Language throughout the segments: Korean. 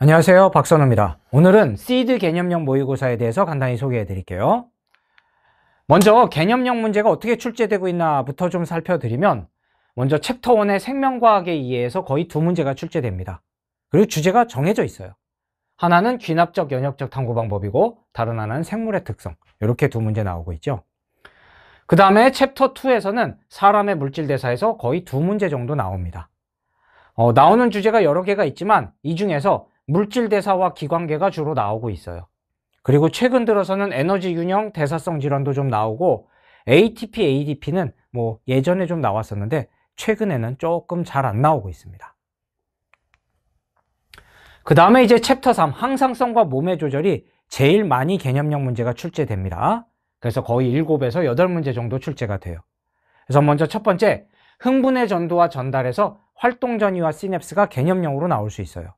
안녕하세요, 박선우입니다. 오늘은 시드 개념형 모의고사에 대해서 간단히 소개해 드릴게요. 먼저 개념형 문제가 어떻게 출제되고 있나부터 좀 살펴드리면, 먼저 챕터 1의 생명과학에 의해서 거의 두 문제가 출제됩니다. 그리고 주제가 정해져 있어요. 하나는 귀납적 연역적 탐구 방법이고 다른 하나는 생물의 특성, 이렇게 두 문제 나오고 있죠. 그 다음에 챕터 2에서는 사람의 물질 대사에서 거의 두 문제 정도 나옵니다. 나오는 주제가 여러 개가 있지만 이 중에서 물질 대사와 기관계가 주로 나오고 있어요. 그리고 최근 들어서는 에너지 균형, 대사성 질환도 좀 나오고 ATP, ADP는 뭐 예전에 좀 나왔었는데 최근에는 조금 잘 안 나오고 있습니다. 그 다음에 이제 챕터 3, 항상성과 몸의 조절이 제일 많이 개념형 문제가 출제됩니다. 그래서 거의 7에서 8문제 정도 출제가 돼요. 그래서 먼저 첫 번째, 흥분의 전도와 전달에서 활동 전이와 시냅스가 개념형으로 나올 수 있어요.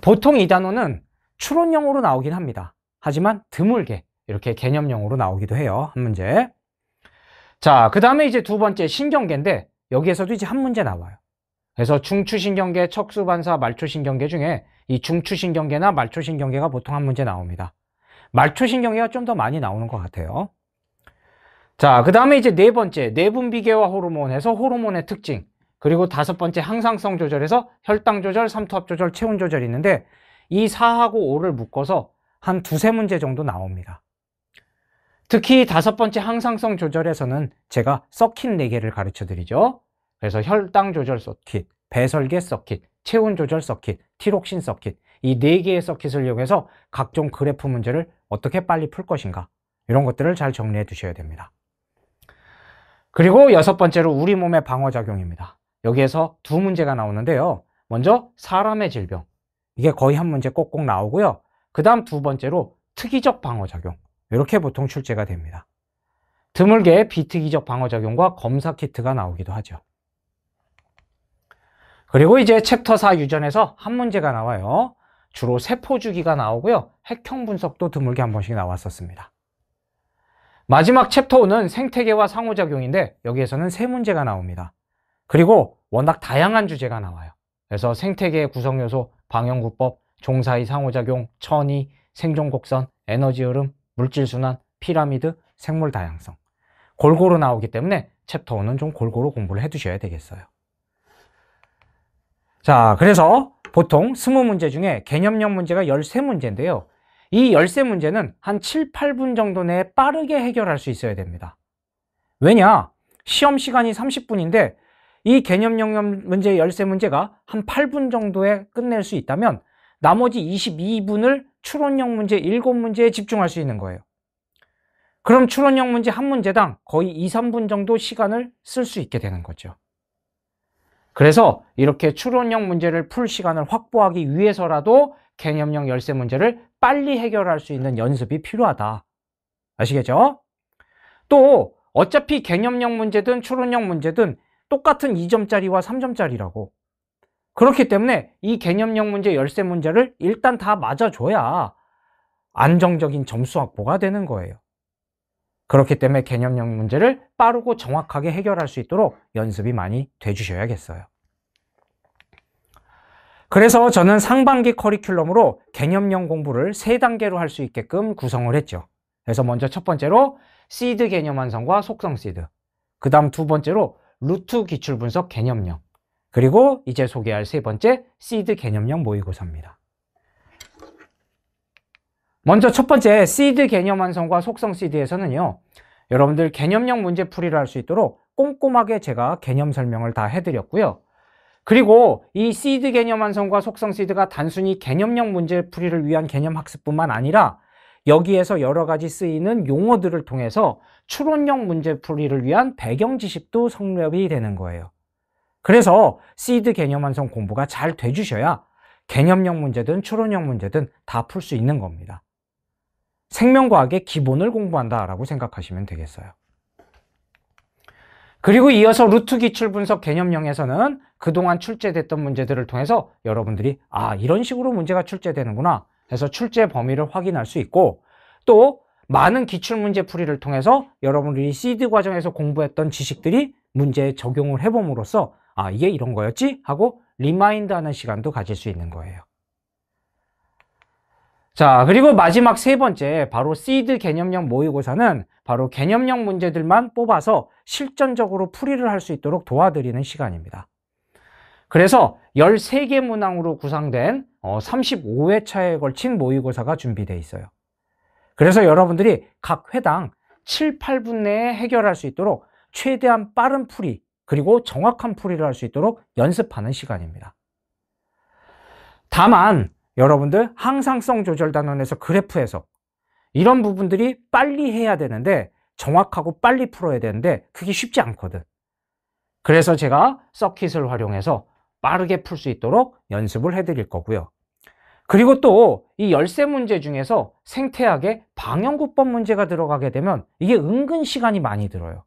보통 이 단어는 추론형으로 나오긴 합니다. 하지만 드물게 이렇게 개념형으로 나오기도 해요. 한 문제. 자, 그 다음에 이제 두 번째 신경계인데 여기에서도 이제 한 문제 나와요. 그래서 중추신경계, 척수반사, 말초신경계 중에 이 중추신경계나 말초신경계가 보통 한 문제 나옵니다. 말초신경계가 좀 더 많이 나오는 것 같아요. 자, 그 다음에 이제 네 번째, 내분비계와 호르몬에서 호르몬의 특징, 그리고 다섯 번째 항상성 조절에서 혈당 조절, 삼투압 조절, 체온 조절이 있는데 이 4하고 5를 묶어서 한 두세 문제 정도 나옵니다. 특히 다섯 번째 항상성 조절에서는 제가 서킷 4개를 가르쳐 드리죠. 그래서 혈당 조절 서킷, 배설계 서킷, 체온 조절 서킷, 티록신 서킷, 이 4개의 서킷을 이용해서 각종 그래프 문제를 어떻게 빨리 풀 것인가, 이런 것들을 잘 정리해 두셔야 됩니다. 그리고 여섯 번째로 우리 몸의 방어작용입니다. 여기에서 두 문제가 나오는데요. 먼저 사람의 질병, 이게 거의 한 문제 꼭꼭 나오고요. 그 다음 두 번째로 특이적 방어작용, 이렇게 보통 출제가 됩니다. 드물게 비특이적 방어작용과 검사 키트가 나오기도 하죠. 그리고 이제 챕터 4 유전에서 한 문제가 나와요. 주로 세포주기가 나오고요. 핵형 분석도 드물게 한 번씩 나왔었습니다. 마지막 챕터 5는 생태계와 상호작용인데 여기에서는 세 문제가 나옵니다. 그리고 워낙 다양한 주제가 나와요. 그래서 생태계의 구성요소, 방영구법, 종사의 상호작용, 천이, 생존곡선, 에너지 흐름, 물질순환, 피라미드, 생물 다양성, 골고루 나오기 때문에 챕터 5는 좀 골고루 공부를 해 두셔야 되겠어요. 자, 그래서 보통 20문제 중에 개념형 문제가 13문제인데요. 이 13문제는 한 7, 8분 정도 내에 빠르게 해결할 수 있어야 됩니다. 왜냐? 시험 시간이 30분인데 이 개념형 문제 13문제가 한 8분 정도에 끝낼 수 있다면 나머지 22분을 추론형 문제 7문제에 집중할 수 있는 거예요. 그럼 추론형 문제 한 문제당 거의 2, 3분 정도 시간을 쓸 수 있게 되는 거죠. 그래서 이렇게 추론형 문제를 풀 시간을 확보하기 위해서라도 개념형 13문제를 빨리 해결할 수 있는 연습이 필요하다. 아시겠죠? 또 어차피 개념형 문제든 추론형 문제든 똑같은 2점짜리와 3점짜리라고. 그렇기 때문에 이 개념형 문제 13문제를 일단 다 맞아줘야 안정적인 점수 확보가 되는 거예요. 그렇기 때문에 개념형 문제를 빠르고 정확하게 해결할 수 있도록 연습이 많이 돼주셔야겠어요. 그래서 저는 상반기 커리큘럼으로 개념형 공부를 3단계로 할 수 있게끔 구성을 했죠. 그래서 먼저 첫 번째로 시드 개념 완성과 속성 시드, 그 다음 두 번째로 루트 기출 분석 개념형, 그리고 이제 소개할 세 번째 시드 개념형 모의고사입니다. 먼저 첫 번째 시드 개념 완성과 속성 시드에서는요, 여러분들 개념형 문제 풀이를 할 수 있도록 꼼꼼하게 제가 개념 설명을 다 해드렸고요. 그리고 이 시드 개념 완성과 속성 시드가 단순히 개념형 문제 풀이를 위한 개념 학습뿐만 아니라 여기에서 여러 가지 쓰이는 용어들을 통해서 추론형 문제 풀이를 위한 배경 지식도 성립이 되는 거예요. 그래서 시드 개념 완성 공부가 잘 돼주셔야 개념형 문제든 추론형 문제든 다 풀 수 있는 겁니다. 생명과학의 기본을 공부한다라고 생각하시면 되겠어요. 그리고 이어서 루트 기출 분석 개념형에서는 그동안 출제됐던 문제들을 통해서 여러분들이 이런 식으로 문제가 출제되는구나 해서 출제 범위를 확인할 수 있고, 또 많은 기출문제 풀이를 통해서 여러분들이 시드 과정에서 공부했던 지식들이 문제에 적용을 해봄으로써 이게 이런 거였지? 하고 리마인드하는 시간도 가질 수 있는 거예요. 자, 그리고 마지막 세 번째, 바로 시드 개념형 모의고사는 바로 개념형 문제들만 뽑아서 실전적으로 풀이를 할 수 있도록 도와드리는 시간입니다. 그래서 13개 문항으로 구성된 35회차에 걸친 모의고사가 준비되어 있어요. 그래서 여러분들이 각 회당 7, 8분 내에 해결할 수 있도록 최대한 빠른 풀이, 그리고 정확한 풀이를 할 수 있도록 연습하는 시간입니다. 다만 여러분들 항상성 조절 단원에서 그래프 해석, 이런 부분들이 빨리 해야 되는데, 정확하고 빨리 풀어야 되는데 그게 쉽지 않거든. 그래서 제가 서킷을 활용해서 빠르게 풀 수 있도록 연습을 해드릴 거고요. 그리고 또 이 13문제 중에서 생태하게 방형구법 문제가 들어가게 되면 이게 은근 시간이 많이 들어요.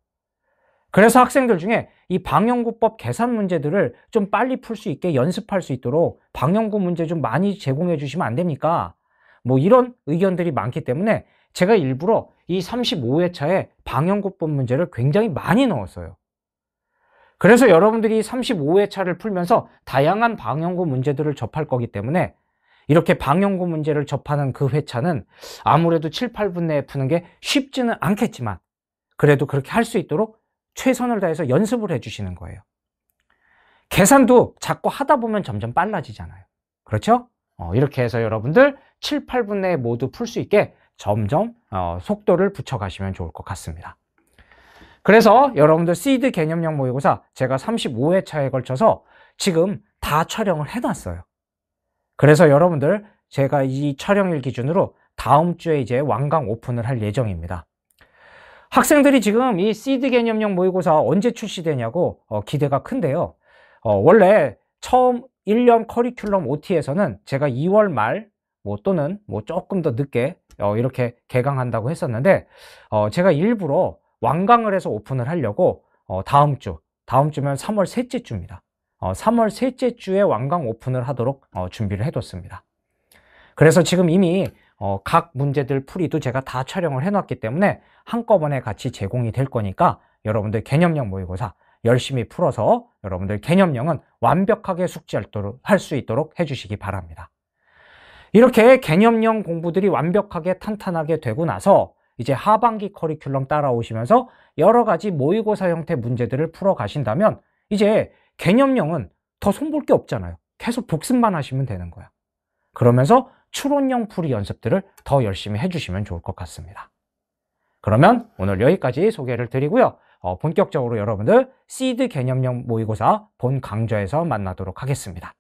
그래서 학생들 중에 이 방형구법 계산 문제들을 좀 빨리 풀 수 있게 연습할 수 있도록 방형구 문제 좀 많이 제공해 주시면 안 됩니까? 뭐 이런 의견들이 많기 때문에 제가 일부러 이 35회차에 방형구법 문제를 굉장히 많이 넣었어요. 그래서 여러분들이 35회차를 풀면서 다양한 방형구 문제들을 접할 거기 때문에 이렇게 방형구 문제를 접하는 그 회차는 아무래도 7, 8분 내에 푸는 게 쉽지는 않겠지만 그래도 그렇게 할 수 있도록 최선을 다해서 연습을 해주시는 거예요. 계산도 자꾸 하다 보면 점점 빨라지잖아요. 그렇죠? 이렇게 해서 여러분들 7, 8분 내에 모두 풀 수 있게 점점 속도를 붙여가시면 좋을 것 같습니다. 그래서 여러분들 시드 개념형 모의고사 제가 35회차에 걸쳐서 지금 다 촬영을 해놨어요. 그래서 여러분들 제가 이 촬영일 기준으로 다음 주에 이제 완강 오픈을 할 예정입니다. 학생들이 지금 이 시드 개념형 모의고사 언제 출시되냐고 기대가 큰데요. 원래 처음 1년 커리큘럼 OT에서는 제가 2월 말 또는 조금 더 늦게 이렇게 개강한다고 했었는데 제가 일부러 완강을 해서 오픈을 하려고 다음 주면 3월 셋째 주입니다. 3월 셋째 주에 완강 오픈을 하도록 준비를 해뒀습니다. 그래서 지금 이미 각 문제들 풀이도 제가 다 촬영을 해놨기 때문에 한꺼번에 같이 제공이 될 거니까 여러분들 개념형 모의고사 열심히 풀어서 여러분들 개념형은 완벽하게 숙지할 수 있도록 해주시기 바랍니다. 이렇게 개념형 공부들이 완벽하게 탄탄하게 되고 나서 이제 하반기 커리큘럼 따라오시면서 여러 가지 모의고사 형태 문제들을 풀어 가신다면 이제 개념형은 더 손볼 게 없잖아요. 계속 복습만 하시면 되는 거야. 그러면서 추론형 풀이 연습들을 더 열심히 해주시면 좋을 것 같습니다. 그러면 오늘 여기까지 소개를 드리고요. 본격적으로 여러분들 시드 개념형 모의고사 본 강좌에서 만나도록 하겠습니다.